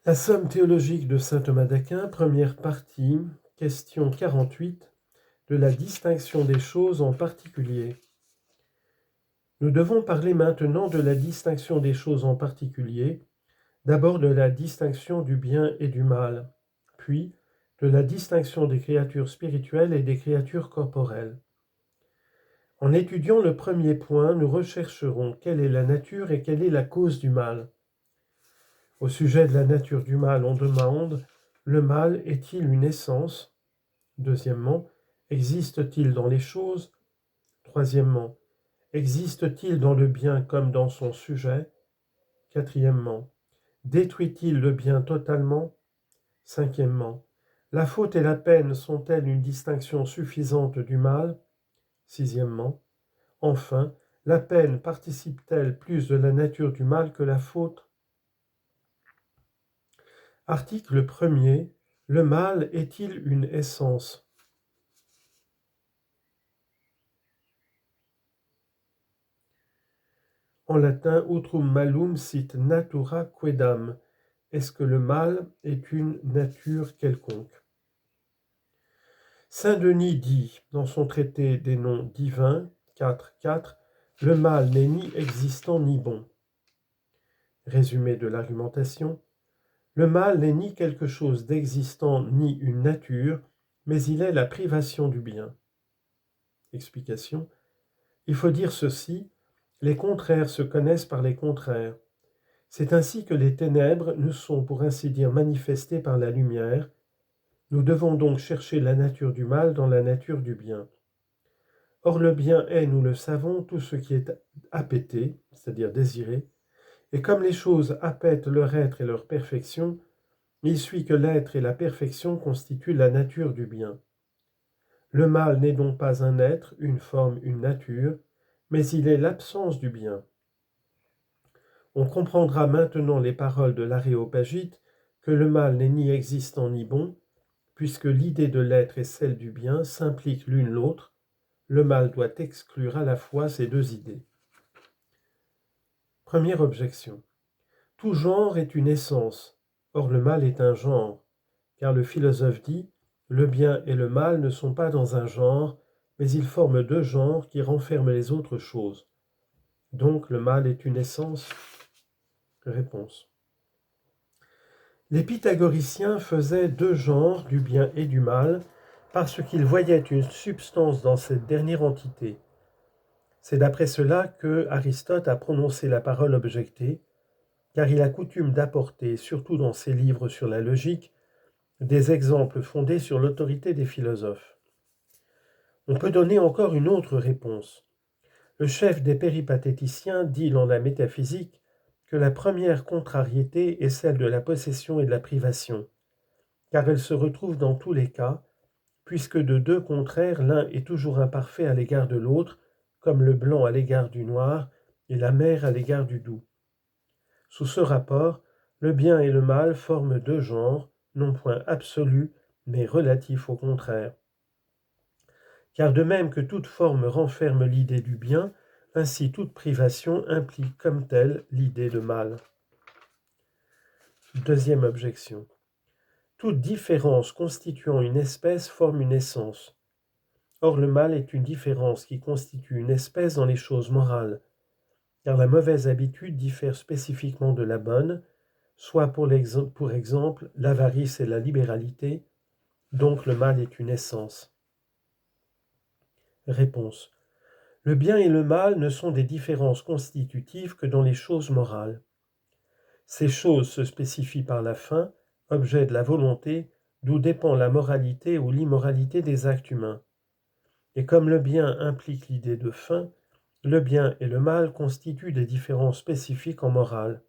La somme théologique de saint Thomas d'Aquin, première partie, question 48, de la distinction des choses en particulier. Nous devons parler maintenant de la distinction des choses en particulier, d'abord de la distinction du bien et du mal, puis de la distinction des créatures spirituelles et des créatures corporelles. En étudiant le premier point, nous rechercherons quelle est la nature et quelle est la cause du mal. Au sujet de la nature du mal, on demande: le mal est-il une essence? Deuxièmement, existe-t-il dans les choses? Troisièmement, existe-t-il dans le bien comme dans son sujet? Quatrièmement, détruit-il le bien totalement? Cinquièmement, la faute et la peine sont-elles une distinction suffisante du mal? Sixièmement, enfin, la peine participe-t-elle plus de la nature du mal que la faute? Article 1er. Le mal est-il une essence? En latin, utrum malum sit natura quaedam. Est-ce que le mal est une nature quelconque? Saint Denis dit, dans son traité des noms divins, 4.4, le mal n'est ni existant ni bon. Résumé de l'argumentation, le mal n'est ni quelque chose d'existant ni une nature, mais il est la privation du bien. Explication, il faut dire ceci: les contraires se connaissent par les contraires. C'est ainsi que les ténèbres nous sont pour ainsi dire manifestées par la lumière. Nous devons donc chercher la nature du mal dans la nature du bien. Or le bien est, nous le savons, tout ce qui est appété, c'est-à-dire désiré, et comme les choses appètent leur être et leur perfection, il suit que l'être et la perfection constituent la nature du bien. Le mal n'est donc pas un être, une forme, une nature, mais il est l'absence du bien. On comprendra maintenant les paroles de l'Aréopagite que le mal n'est ni existant ni bon, puisque l'idée de l'être et celle du bien s'impliquent l'une l'autre. Le mal doit exclure à la fois ces deux idées. Première objection. Tout genre est une essence, or le mal est un genre, car le philosophe dit: le bien et le mal ne sont pas dans un genre, mais ils forment deux genres qui renferment les autres choses. Donc le mal est une essence? Réponse. Les pythagoriciens faisaient deux genres, du bien et du mal, parce qu'ils voyaient une substance dans cette dernière entité. C'est d'après cela que Aristote a prononcé la parole objectée, car il a coutume d'apporter, surtout dans ses livres sur la logique, des exemples fondés sur l'autorité des philosophes. On peut donner encore une autre réponse. Le chef des péripatéticiens dit dans la métaphysique que la première contrariété est celle de la possession et de la privation, car elle se retrouve dans tous les cas, puisque de deux contraires, l'un est toujours imparfait à l'égard de l'autre, comme le blanc à l'égard du noir et la mer à l'égard du doux. Sous ce rapport, le bien et le mal forment deux genres, non point absolus, mais relatifs au contraire. Car de même que toute forme renferme l'idée du bien, ainsi toute privation implique comme telle l'idée de mal. Deuxième objection. Toute différence constituant une espèce forme une essence. Or le mal est une différence qui constitue une espèce dans les choses morales, car la mauvaise habitude diffère spécifiquement de la bonne, soit pour exemple l'avarice et la libéralité, donc le mal est une essence. Réponse. Le bien et le mal ne sont des différences constitutives que dans les choses morales. Ces choses se spécifient par la fin, objet de la volonté, d'où dépend la moralité ou l'immoralité des actes humains. Et comme le bien implique l'idée de fin, le bien et le mal constituent des différences spécifiques en morale.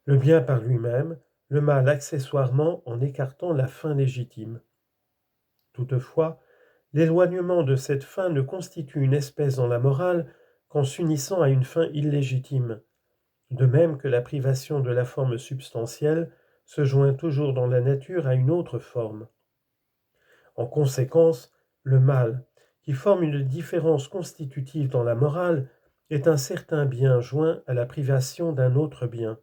Le bien par lui-même, le mal accessoirement en écartant la fin légitime. Toutefois, l'éloignement de cette fin ne constitue une espèce dans la morale qu'en s'unissant à une fin illégitime, de même que la privation de la forme substantielle se joint toujours dans la nature à une autre forme. En conséquence, le mal, qui forme une différence constitutive dans la morale, est un certain bien joint à la privation d'un autre bien.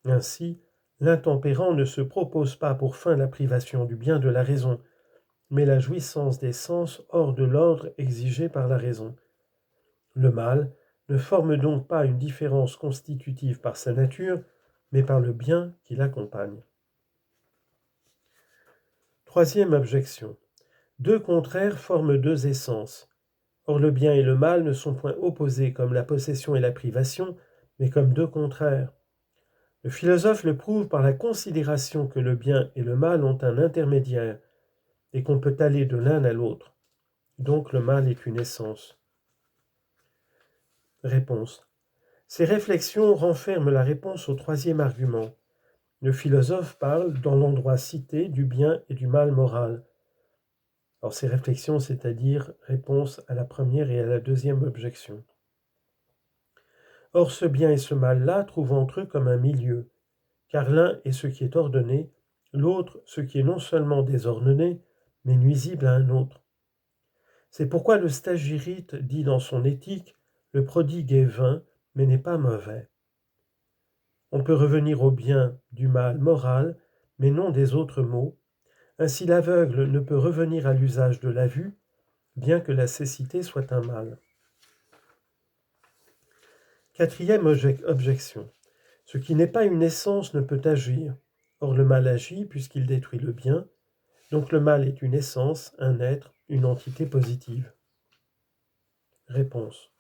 Ainsi, L'intempérant ne se propose pas pour fin la privation du bien de la raison, mais la jouissance des sens hors de l'ordre exigé par la raison. Le mal ne forme donc pas une différence constitutive par sa nature, mais par le bien qui l'accompagne. Troisième objection. Deux contraires forment deux essences. Or le bien et le mal ne sont point opposés comme la possession et la privation, mais comme deux contraires. Le philosophe le prouve par la considération que le bien et le mal ont un intermédiaire, et qu'on peut aller de l'un à l'autre. Donc le mal est une essence. Réponse. Ces réflexions renferment la réponse au troisième argument. Le philosophe parle, dans l'endroit cité, du bien et du mal moral. Alors ces réflexions, c'est-à-dire réponse à la première et à la deuxième objection. Or ce bien et ce mal-là trouvent entre eux comme un milieu, car l'un est ce qui est ordonné, l'autre ce qui est non seulement désordonné, mais nuisible à un autre. C'est pourquoi le stagirite dit dans son éthique, le prodigue est vain, mais n'est pas mauvais. On peut revenir au bien du mal moral, mais non des autres maux. Ainsi l'aveugle ne peut revenir à l'usage de la vue, bien que la cécité soit un mal. Quatrième objection. Ce qui n'est pas une essence ne peut agir. Or le mal agit puisqu'il détruit le bien, donc le mal est une essence, un être, une entité positive. Réponse.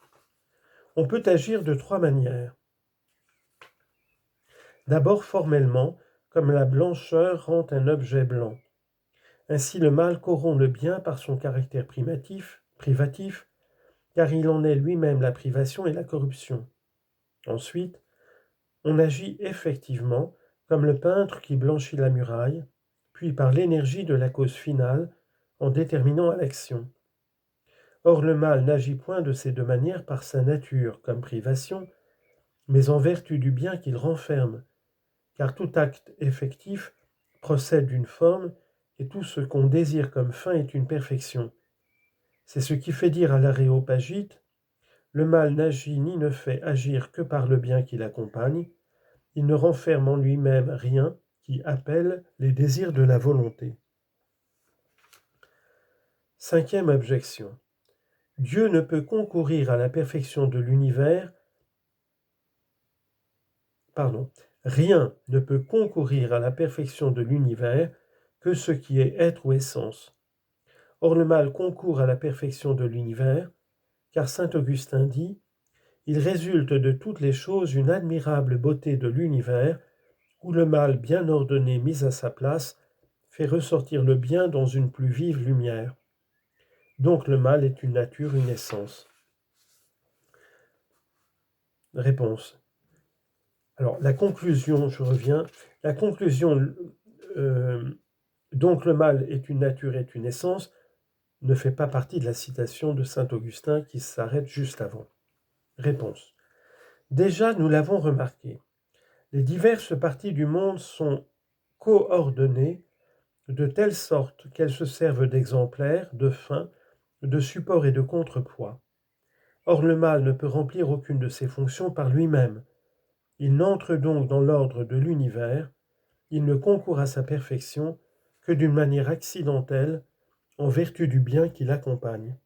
On peut agir de trois manières. D'abord formellement, comme la blancheur rend un objet blanc. Ainsi le mal corrompt le bien par son caractère privatif, car il en est lui-même la privation et la corruption. Ensuite, on agit effectivement, comme le peintre qui blanchit la muraille, puis par l'énergie de la cause finale, en déterminant à l'action. Or le mal n'agit point de ces deux manières par sa nature, comme privation, mais en vertu du bien qu'il renferme, car tout acte effectif procède d'une forme, et tout ce qu'on désire comme fin est une perfection. C'est ce qui fait dire à l'Aréopagite, le mal n'agit ni ne fait agir que par le bien qui l'accompagne, il ne renferme en lui-même rien qui appelle les désirs de la volonté. Cinquième objection. Dieu ne peut concourir à la perfection de l'univers, rien ne peut concourir à la perfection de l'univers que ce qui est être ou essence. Or le mal concourt à la perfection de l'univers, car saint Augustin dit « Il résulte de toutes les choses une admirable beauté de l'univers, où le mal bien ordonné mis à sa place fait ressortir le bien dans une plus vive lumière. Donc le mal est une nature, une essence. » Réponse. Alors la conclusion, je reviens, la conclusion donc le mal est une nature, est une essence, ne fait pas partie de la citation de saint Augustin qui s'arrête juste avant. Réponse. Déjà, nous l'avons remarqué, les diverses parties du monde sont coordonnées de telle sorte qu'elles se servent d'exemplaires, de fins, de supports et de contrepoids. Or le mal ne peut remplir aucune de ces fonctions par lui-même. Il n'entre donc dans l'ordre de l'univers, il ne concourt à sa perfection que d'une manière accidentelle, en vertu du bien qui l'accompagne.